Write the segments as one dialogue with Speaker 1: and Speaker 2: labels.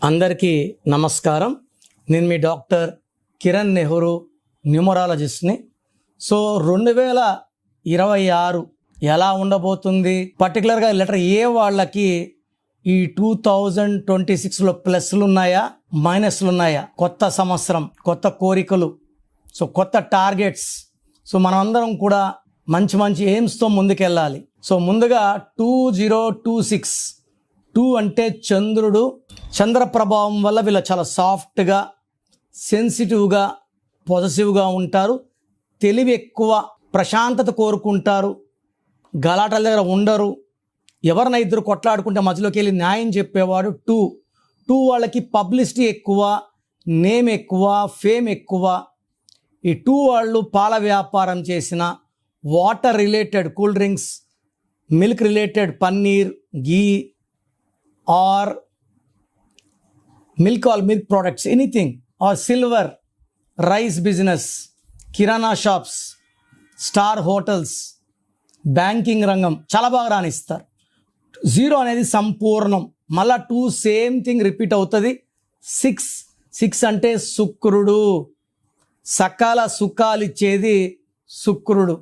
Speaker 1: అందరికీ నమస్కారం. నేను మీ డాక్టర్ కిరణ్ నెహ్రూ, న్యూమరాలజిస్ట్ని. సో 2026 ఎలా ఉండబోతుంది, పర్టికులర్గా లెటర్ ఏ వాళ్ళకి ఈ 2026లో ప్లస్లు ఉన్నాయా మైనస్లు ఉన్నాయా, కొత్త సంవత్సరం, కొత్త కోరికలు, సో కొత్త టార్గెట్స్. సో మనమందరం కూడా మంచి మంచి ఎయిమ్స్తో ముందుకెళ్ళాలి. సో ముందుగా 2026 2 అంటే చంద్రుడు. చంద్ర ప్రభావం వల్ల వీళ్ళు చాలా సాఫ్ట్గా, సెన్సిటివ్గా, పాజిటివ్గా ఉంటారు. తెలివి ఎక్కువ, ప్రశాంతత కోరుకుంటారు, గలాటల దగ్గర ఉండరు. ఎవరిన ఇద్దరు కొట్లాడుకుంటే మధ్యలోకి వెళ్ళి న్యాయం చెప్పేవాడు. 2 వాళ్ళకి పబ్లిసిటీ ఎక్కువ, నేమ్ ఎక్కువ, ఫేమ్ ఎక్కువ. ఈ 2 వాళ్ళు పాల వ్యాపారం చేసిన, water related cool drinks, milk related paneer, ghee are milk products, anything, or silver, rice business, kirana shops, star hotels, banking రంగం చాలా బాగా రాణిస్తారు. 0 అనేది సంపూర్ణం. మళ్ళా 2 సేమ్ థింగ్ రిపీట్ అవుతుంది. 6 అంటే శుక్రుడు. సకాల సుఖాలు ఇచ్చేది శుక్రుడు.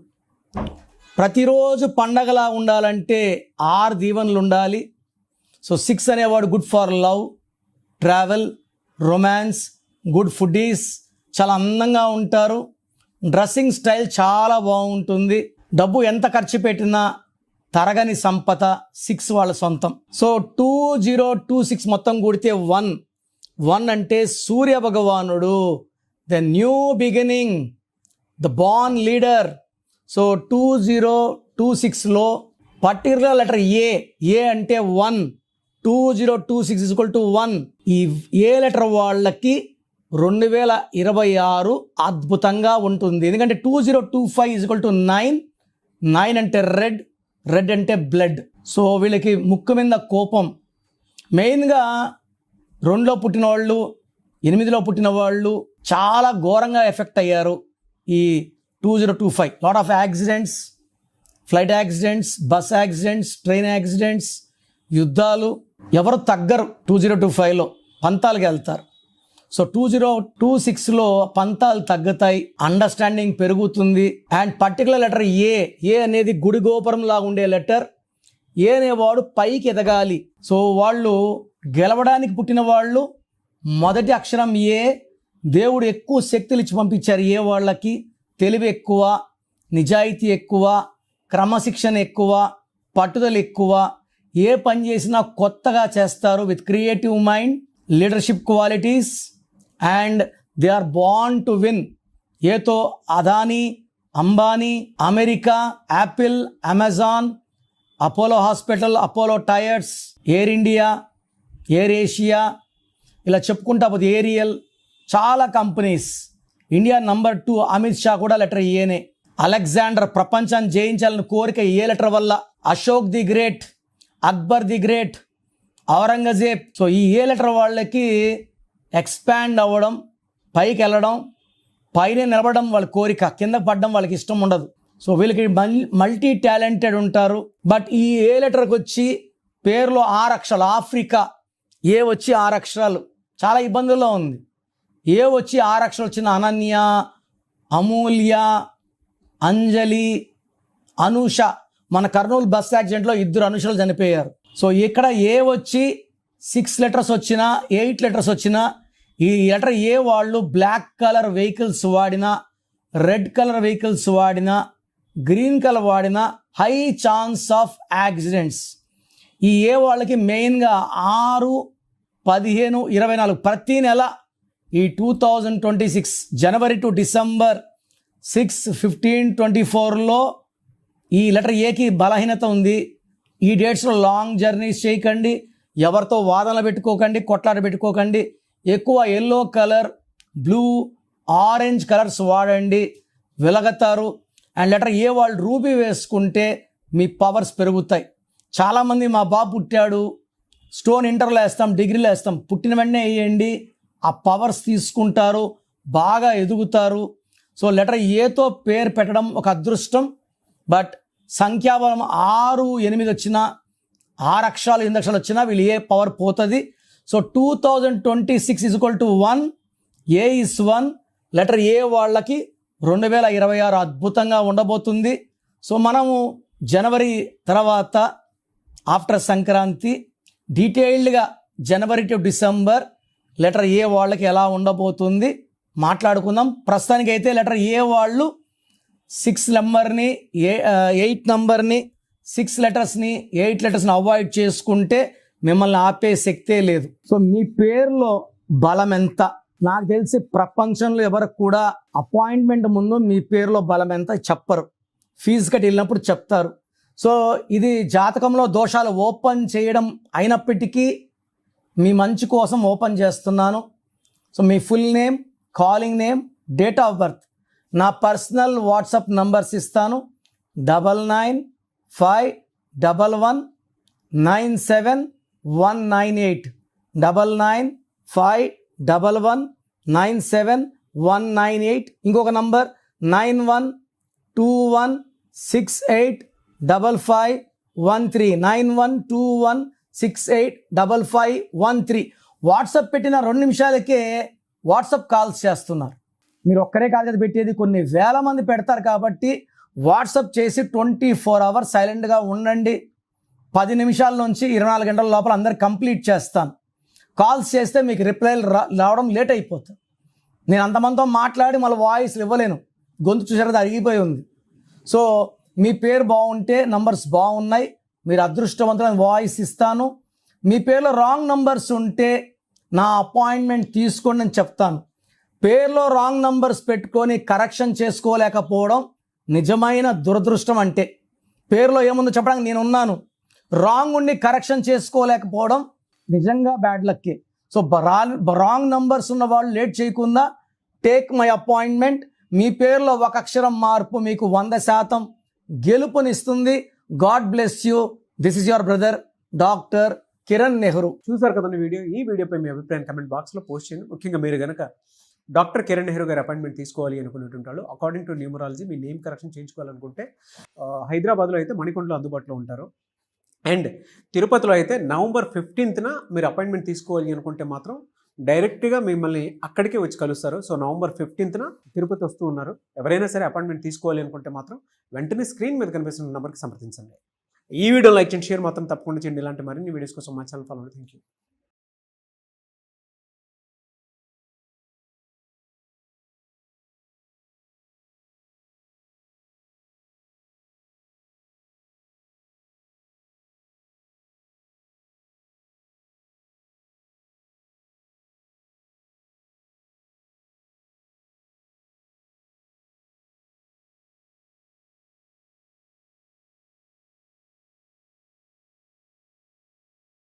Speaker 1: ప్రతిరోజు పండగలా ఉండాలంటే 6 దీవెనలు ఉండాలి. సో 6 అనేవాడు good for love, travel, romance, good foodies, చాలా అందంగా ఉంటారు. డ్రెస్సింగ్ స్టైల్ చాలా బాగుంటుంది. డబ్బు ఎంత ఖర్చు పెట్టినా తరగని సంపద 6 వాళ్ళ సొంతం. సో 2026 మొత్తం కూడితే 1 అంటే సూర్య భగవానుడు, the new beginning, the born leader. So 2026లో పర్టికులర్ లెటర్ ఏ అంటే 1. 2026 1. ఈ ఏ లెటర్ వాళ్ళకి 2026 అద్భుతంగా ఉంటుంది. ఎందుకంటే 2025 9 అంటే రెడ్ అంటే బ్లడ్. సో వీళ్ళకి ముక్కు మీద కోపం. మెయిన్గా 2లో పుట్టిన వాళ్ళు, 8లో పుట్టిన వాళ్ళు చాలా ఘోరంగా ఎఫెక్ట్ అయ్యారు ఈ 2025. Lot of accidents, flight accidents, bus accidents, train accidents, యుద్ధాలు. ఎవరు తగ్గరు 2025లో, పంతాలకు వెళ్తారు. సో 2026లో పంతాలు తగ్గుతాయి, అండర్స్టాండింగ్ పెరుగుతుంది. అండ్ పర్టికులర్ లెటర్ ఏ అనేది గుడి గోపురం లాగా ఉండే లెటర్. ఏ అనేవాడు పైకి ఎదగాలి. సో వాళ్ళు గెలవడానికి పుట్టిన వాళ్ళు. మొదటి అక్షరం ఏ. దేవుడు ఎక్కువ శక్తులు ఇచ్చి పంపించారు ఏ వాళ్ళకి. తెలివి ఎక్కువ, నిజాయితీ ఎక్కువ, క్రమశిక్షణ ఎక్కువ, పట్టుదల ఎక్కువ. ఏ పని చేసినా కొత్తగా చేస్తారు with creative mind, leadership qualities, and they are born to win. ఏతో Adani, Ambani, America, Apple, Amazon, Apollo hospital, Apollo tyres, air India, air Asia, ఇలా చెప్పుకుంటా పోతే ఏరియల్, చాలా companies. India number 2 Amit Shah కూడా లెటర్ ఏనే. అలెగ్జాండర్ ప్రపంచాన్ని జయించాలని కోరిక ఏ లెటర్ వల్ల. Ashok the great, Akbar the great, Aurangzeb. So ఈ ఏ లెటర్ వాళ్ళకి ఎక్స్పాండ్ అవ్వడం, పైకి వెళ్ళడం, పైన నిలబడడం వాళ్ళ కోరిక, కింద పడడం వాళ్ళకి ఇష్టం ఉండదు. సో వీళ్ళకి మల్టీ టాలెంటెడ్ ఉంటారు. బట్ ఈ ఏ లెటర్కి వచ్చి పేరులో 6 అక్షరాలు. ఆఫ్రికా ఏ వచ్చి 6 అక్షరాలు, చాలా ఇబ్బందుల్లో ఉంది. ఏ వచ్చి 6 అక్షరాలు వచ్చిన అనన్య, అమూల్య, అంజలి, అనుష. మన కర్నూలు బస్ యాక్సిడెంట్లో 2 అనుషలు చనిపోయారు. సో ఇక్కడ ఏ వచ్చి 6 లెటర్స్ వచ్చినా, 8 లెటర్స్ వచ్చినా, ఈ లెటర్ ఏ వాళ్ళు బ్లాక్ కలర్ వెహికల్స్ వాడినా, రెడ్ కలర్ వెహికల్స్ వాడినా, గ్రీన్ కలర్ వాడినా హై ఛాన్స్ ఆఫ్ యాక్సిడెంట్స్. ఈ ఏ వాళ్ళకి మెయిన్గా 6, 15, 24 ప్రతి నెల ఈ 2026 జనవరి టు డిసెంబర్ 6, 15, 24లో ఈ లెటర్ ఏకి బలహీనత ఉంది. ఈ డేట్స్లో లాంగ్ జర్నీస్ చేయకండి, ఎవరితో వాదనలు పెట్టుకోకండి, కొట్లాట పెట్టుకోకండి. ఎక్కువ yellow colour, blue, orange colours వాడండి, వెలగతారు. అండ్ లెటర్ ఏ వాళ్ళు రూబీ వేసుకుంటే మీ పవర్స్ పెరుగుతాయి. చాలామంది మా బాబు పుట్టాడు, స్టోన్ ఇంటర్లో వేస్తాం, డిగ్రీలో వేస్తాం, పుట్టిన వెంటనే వేయండి, ఆ పవర్స్ తీసుకుంటారు, బాగా ఎదుగుతారు. సో లెటర్ ఏతో పేరు పెట్టడం ఒక అదృష్టం. బట్ సంఖ్యాబలం 6, 8 వచ్చినా, 6 అక్షరాలు 8 అక్షరాలు వచ్చినా వీళ్ళు ఏ పవర్ పోతుంది. So 2026 equal to 1, A is 1, letter A వాళ్ళకి 2026 అద్భుతంగా ఉండబోతుంది. సో మనము జనవరి తర్వాత ఆఫ్టర్ సంక్రాంతి డీటెయిల్డ్గా జనవరి టు డిసెంబర్ లెటర్ ఏ వాళ్ళకి ఎలా ఉండబోతుంది మాట్లాడుకుందాం. ప్రస్తుతానికి అయితే లెటర్ ఏ వాళ్ళు 6 నెంబర్ని 8 నెంబర్ని 6 లెటర్స్ని 8 లెటర్స్ని అవాయిడ్ చేసుకుంటే మిమ్మల్ని ఆపే శక్తే లేదు. సో మీ పేరులో బలం ఎంత? నాకు తెలిసి ప్రపంచంలో ఎవరికి కూడా అపాయింట్మెంట్ ముందు మీ పేరులో బలం ఎంత చెప్పరు, ఫీజు కట్టి వెళ్ళినప్పుడు చెప్తారు. సో ఇది జాతకంలో దోషాలు ఓపెన్ చేయడం అయినప్పటికీ మీ మంచి కోసం ఓపెన్ చేస్తున్నాను. So me full name, calling name, date of birth, నా పర్సనల్ వాట్సాప్ నంబర్స్ ఇస్తాను. 9951197198 9951197198. ఇంకొక నంబర్ 9121685513 9121685513. వాట్సాప్ పెట్టిన 2 నిమిషాలకే వాట్సాప్ కాల్స్ చేస్తున్నారు. మీరు ఒక్కరే కాదు కదా పెట్టేది, కొన్ని వేల మంది పెడతారు. కాబట్టి వాట్సాప్ చేసి 24 అవర్స్ సైలెంట్గా ఉండండి. 10 నిమిషాల నుంచి 24 గంటల లోపల అందరు కంప్లీట్ చేస్తాను. కాల్స్ చేస్తే మీకు రిప్లైలు రావడం లేట్ అయిపోతుంది. నేను అంతమందితో మాట్లాడి మళ్ళీ వాయిస్లు ఇవ్వలేను, గొంతు చూసారు అరిగిపోయి ఉంది. సో మీ పేరు బాగుంటే నంబర్స్ బాగున్నాయి, మీరు అదృష్టవంతులైన వాయిస్ ఇస్తాను. మీ పేరులో రాంగ్ నంబర్స్ ఉంటే నా అపాయింట్మెంట్ తీసుకోండి అని చెప్తాను. పేరులో రాంగ్ నంబర్స్ పెట్టుకొని కరెక్షన్ చేసుకోలేకపోవడం నిజమైన దురదృష్టం. అంటే పేరులో ఏముందో చెప్పడానికి నేను ఉన్నాను, రాంగ్ ఉండి కరెక్షన్ చేసుకోలేకపోవడం నిజంగా బ్యాడ్ లక్కే. సో రాంగ్ నంబర్స్ ఉన్న వాళ్ళు లేట్ చేయకుండా టేక్ మై అపాయింట్మెంట్. మీ పేరులో ఒక అక్షరం మార్పు మీకు 100% గెలుపునిస్తుంది. God bless you. This is your brother doctor Kiran Nehru.
Speaker 2: చూసారు కదండి వీడియో. ఈ వీడియోపై మీ అభిప్రాయం కమెంట్ బాక్స్లో పోస్ట్ చేయండి. ముఖ్యంగా మీరు కనుక డాక్టర్ కిరణ్ నెహ్రూ గారి అపాయింట్మెంట్ తీసుకోవాలి అనుకునేటుంటారు, అకార్డింగ్ టు న్యూమరాలజీ మీ నేమ్ కరెక్షన్ చేయించుకోవాలనుకుంటే హైదరాబాద్లో అయితే మణికొండలో అందుబాటులో ఉంటారు. అండ్ తిరుపతిలో అయితే నవంబర్ 15న మీరు అపాయింట్మెంట్ తీసుకోవాలి అనుకుంటే మాత్రం డైరెక్ట్గా మిమ్మల్ని అక్కడికే వచ్చి కలుస్తారు. సో నవంబర్ 15న తిరుపతి వస్తూ ఉన్నారు. ఎవరైనా సరే అపాయింట్మెంట్ తీసుకోవాలి అనుకుంటే మాత్రం వెంటనే స్క్రీన్ మీద కనిపిస్తున్న నెంబర్కి సంప్రదించండి. ఈ వీడియో లైక్ చేయండి, షేర్ మాత్రం తప్పకుండా చేయండి. ఇలాంటి మరిన్ని వీడియోస్ కోసం మా ఛానల్ ఫాలో అవ్వండి. Thank you.